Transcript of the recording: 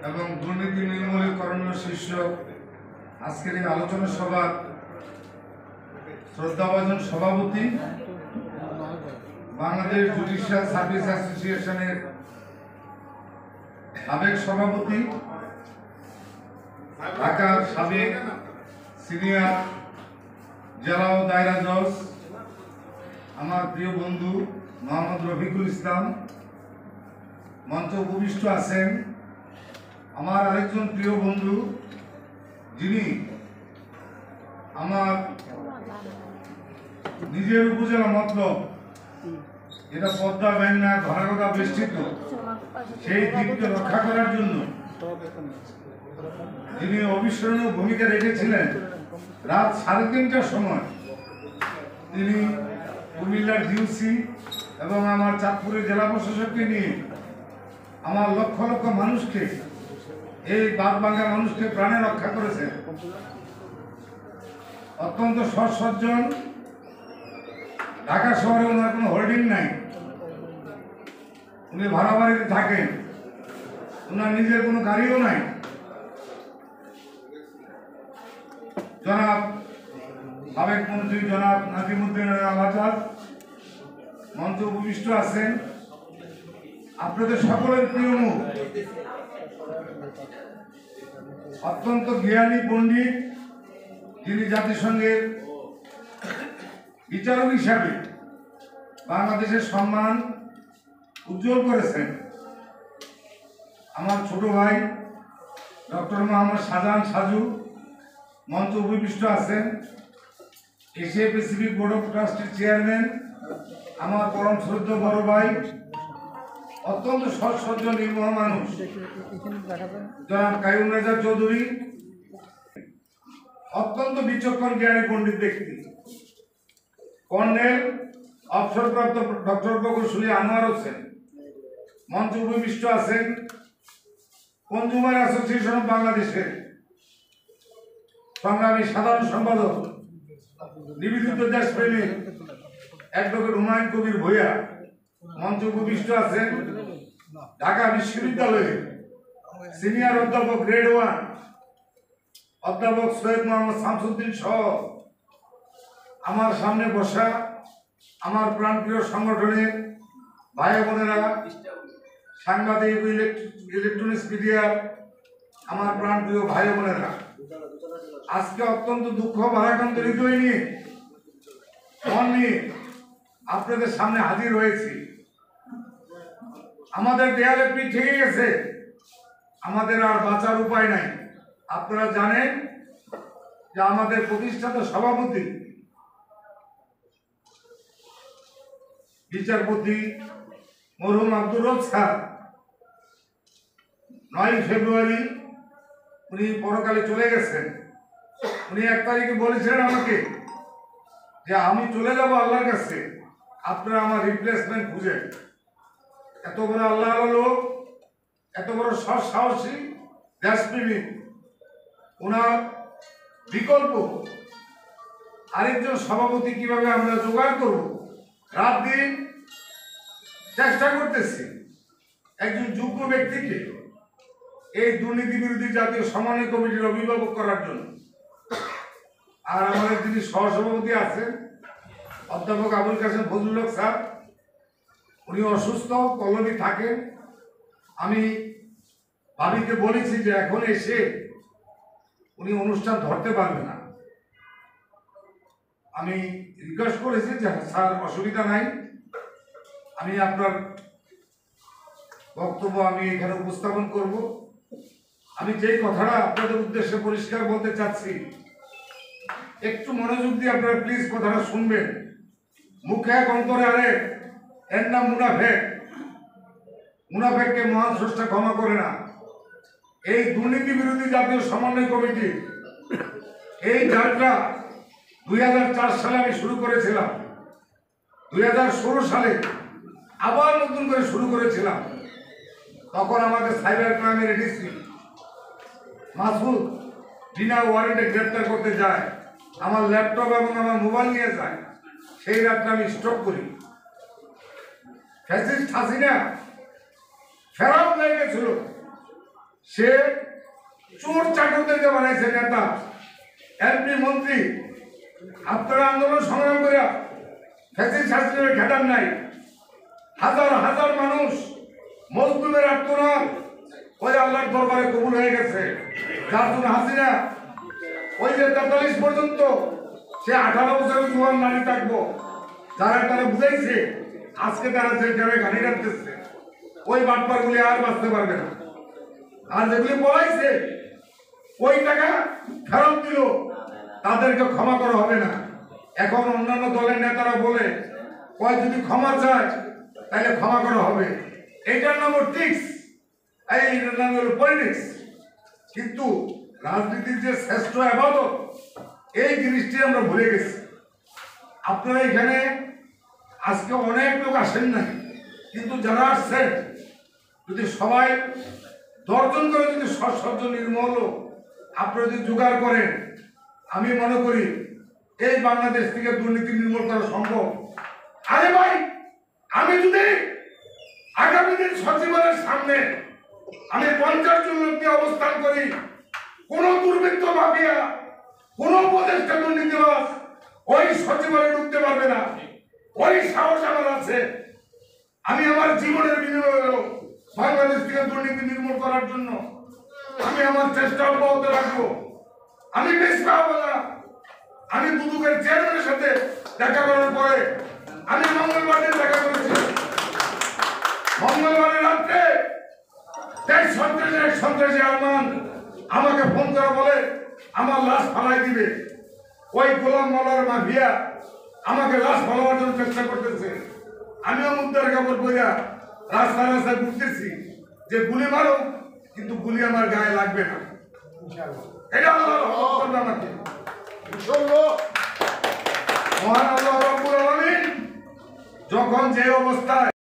এবং দুর্নীতি নির্মূলে করণীয় শীর্ষক আজকের এই আলোচনা সভার শ্রদ্ধাভাজন সভাপতি, বাংলাদেশ জুডিশিয়াল সার্ভিস অ্যাসোসিয়েশনের সাবেক সভাপতি, ঢাকার সাবেক সিনিয়র জেলা ও দায়রা জজ আমার প্রিয় বন্ধু মোহাম্মদ রফিকুল ইসলাম, মঞ্চে উপবিষ্ট আছেন আমার আরেকজন প্রিয় বন্ধু, যিনি আমার নিজের উপজেলা মতলব, এটা পদ্মা মেঘনা ধরাগোদা বেষ্টিত, সেই দ্বীপকে রক্ষা করার জন্য যিনি অবিস্মরণীয় ভূমিকা রেখেছিলেন। রাত 3:30টার সময় তিনি কুমিল্লার ডিউসি এবং আমার চাঁদপুরের জেলা প্রশাসককে নিয়ে আমার লক্ষ লক্ষ মানুষকে, এই বাঁধভাঙ্গা মানুষকে প্রাণে রক্ষা করেছেন। অত্যন্ত সৎ সজ্জন। ঢাকা শহরে ওনার কোনো হোল্ডিং নাই, উনি ভাড়া বাড়িতে থাকেন, ওনার নিজের কোনো গাড়িও নাই। জনাব সাবেক মন্ত্রী জনাব নাজিমুদ্দিন আল-আজাদ মঞ্চে উপবিষ্ট আছেন। আপনাদের সকলের প্রিয় মুখ, অত্যন্ত জ্ঞানী পণ্ডিত, যিনি জাতিসংঘের বিচারক হিসাবে বাংলাদেশের সম্মান উজ্জ্বল করেছেন, আমার ছোট ভাই ডক্টর মোহাম্মদ শাহজাহান সাজু মঞ্চে উপবিষ্ট আছেন। এশিয়া প্যাসিফিক বোর্ড অফ ট্রাস্টির চেয়ারম্যান আমার পরম শ্রদ্ধেয় বড় ভাই, অত্যন্ত সৎ সজ্জন নির্মম মানুষ জনাব কাইয়ুম রেজা চৌধুরী, অত্যন্ত বিচক্ষণ জ্ঞানী পণ্ডিত ব্যক্তি, কর্নেল অবসরপ্রাপ্ত ডক্টর প্রকৌশলী আনোয়ার হোসেন মঞ্চে উপবিষ্ট আছেন। কনজুমার অ্যাসোসিয়েশন অফ বাংলাদেশের সংগ্রামী সাধারণ সম্পাদক, নিবেদিত দেশপ্রেমিক অ্যাডভোকেট হুমায়ুন কবির ভূঁইয়া মঞ্চে উপবিষ্ট আছেন। ঢাকা বিশ্ববিদ্যালয়ের সিনিয়র অধ্যাপক গ্রেড 1 অধ্যাপক সৈয়দ মোহাম্মদ শামসুদ্দিন সহ আমার সামনে বসা আমার প্রাণপ্রিয় সংগঠনের ভাই বোনেরা, সাংবাদিক, ইলেকট্রনিক্স মিডিয়ার আমার প্রাণপ্রিয় ভাই বোনেরা, আজকে অত্যন্ত দুঃখ ভারাক্রান্ত হৃদয় নিয়ে মন নিয়ে আপনাদের সামনে হাজির হয়েছি। আমাদের দেয়ালে পিঠ ঠেকে গেছে, আমাদের আর বাঁচার উপায় নাই। আপনারা জানেন যে আমাদের প্রতিষ্ঠাতা সভাপতি বিচারপতি মরহুম আব্দুর রব স্যার 9 ফেব্রুয়ারি উনি পরকালে চলে গেছেন। উনি 1 তারিখে বলেছিলেন আমাকে যে আমি চলে যাব আল্লাহর কাছে, আপনারা আমার রিপ্লেসমেন্ট খুঁজেন। এত বড় আল্লাহ লোক, এত বড় সৎ সাহসী দেশপ্রেমিক, ওনার বিকল্প আরেকজন সভাপতি কিভাবে আমরা জোগাড় করব, রাত দিন চেষ্টা করতেছি একজন যোগ্য ব্যক্তিকে এই দুর্নীতি বিরোধী জাতীয় সমন্বয় কমিটির অভিভাবক করার জন্য। আর আমাদের যিনি সহসভাপতি আছেন অধ্যাপক আবুল কাসেম ফজলুল হক স্যার, উনি অসুস্থ, কলমে থাকেন। আমি ভাবিকে বলেছি যে এখন এসে উনি অনুষ্ঠান ধরতে পারবে না। আমি রিকোয়েস্ট করেছি যে স্যার অসুবিধা নাই, আমি আপনার বক্তব্য আমি এখানে উপস্থাপন করব। আমি যেই কথাটা আপনাদের উদ্দেশ্যে পরিষ্কার বলতে চাচ্ছি, একটু মনোযোগ দিয়ে আপনারা প্লিজ কথাটা শুনবেন। মুখে এক অন্তরে আরেক, এর নাম মুনাফেক। মুনাফেককে মহান স্রষ্টা ক্ষমা করে না। এই দুর্নীতি বিরোধী জাতীয় সমন্বয় কমিটি এই যাত্রা 2004 সালে আমি শুরু করেছিলাম, 2016 সালে আবার নতুন করে শুরু করেছিলাম। তখন আমাদের সাইবার ক্রাইমের এডিসি মাসুদ বিনা ওয়ারেন্টে গ্রেপ্তার করতে যায়, আমার ল্যাপটপ এবং আমার মোবাইল নিয়ে যায়। সেই রাতটা আমি স্টক করি। ফ্যাসিস্ট হাসিনা ফেরাও লেগেছিল সে চোর চাকরদেরকে বানাইছে নেতা, এমপি, মন্ত্রী। আপনারা আন্দোলন সংগ্রাম করে ফ্যাসিস্ট শাসনের ঘাটার নাই। হাজার হাজার মানুষ মজলুমের আত্মনাদ ওই আল্লাহর দরবারে কবুল হয়ে গেছে। যার জন্য হাসিনা ওই যে 43 পর্যন্ত সে 18 বছরের জোয়ান নারী থাকবো, যারা তারা বুঝাইছে, আজকে তারা যে জায়গায় গাড়ি রাখতেছে, ওই বাটপারগুলি আর বাঁচতে পারবে না। আর যেগুলি বলাইছে ওই টাকা ফেরত দিল, তাদেরকে ক্ষমা করা হবে না। এখন অন্যান্য দলের নেতারা বলে কয় যদি ক্ষমা চায় তাহলে ক্ষমা করা হবে। এইটার নাম টিক্স, এইটার নাম হলো পলিটিক্স। কিন্তু রাজনীতির যে শ্রেষ্ঠ ইবাদত, এই জিনিসটি আমরা ভুলে গেছি। আপনারা এখানে আজকে অনেক লোক আসেন নাই, কিন্তু যারা আসছেন যদি সবাই দর্জন করে যদি সৎ নির্মল আপনারা যদি জোগাড় করেন, আমি মনে করি এই বাংলাদেশ থেকে দুর্নীতি নির্মূল করা সম্ভব। আরে ভাই, আমি যদি আগামী দিন সচিবালয়ের সামনে আমি 50 জন লোক নিয়ে অবস্থান করি, কোন দুর্বৃত্ত মাফিয়া, কোন উপদেষ্টা দুর্নীতিবাজ ওই সচিবালয়ে ঢুকতে পারবে না। ওই সাহস আমার আছে। আমি আমার জীবনের বিনিময়ে বাংলাদেশ থেকে দুর্নীতি নির্মূল করার জন্য আমি আমার চেষ্টা অব্যাহত রাখবো। আমি বেশ পাবো না। আমি দুদকের চেয়ারম্যানের সাথে দেখা করার পরে আমি মঙ্গলবারে দেখা করেছি। মঙ্গলবারের রাত্রে সন্ত্রাসী আলমান আমাকে ফোন করে বলে আমার লাশ ফালাই দিবে। ওই গোলাম মাওলার মাফিয়া আমাকে লাশ ফালাবার জন্য চেষ্টা করতেছে। আমিও মুদ্রার কাপড় পরিয়া রাস্তায় রাস্তায় ঘুরতেছি যে গুলি মারো, কিন্তু গুলি আমার গায়ে লাগবে না। এটা আল্লাহর রহমত করবে আমাকে। মহান আল্লাহ রাব্বুল আলামিন যখন যে অবস্থায়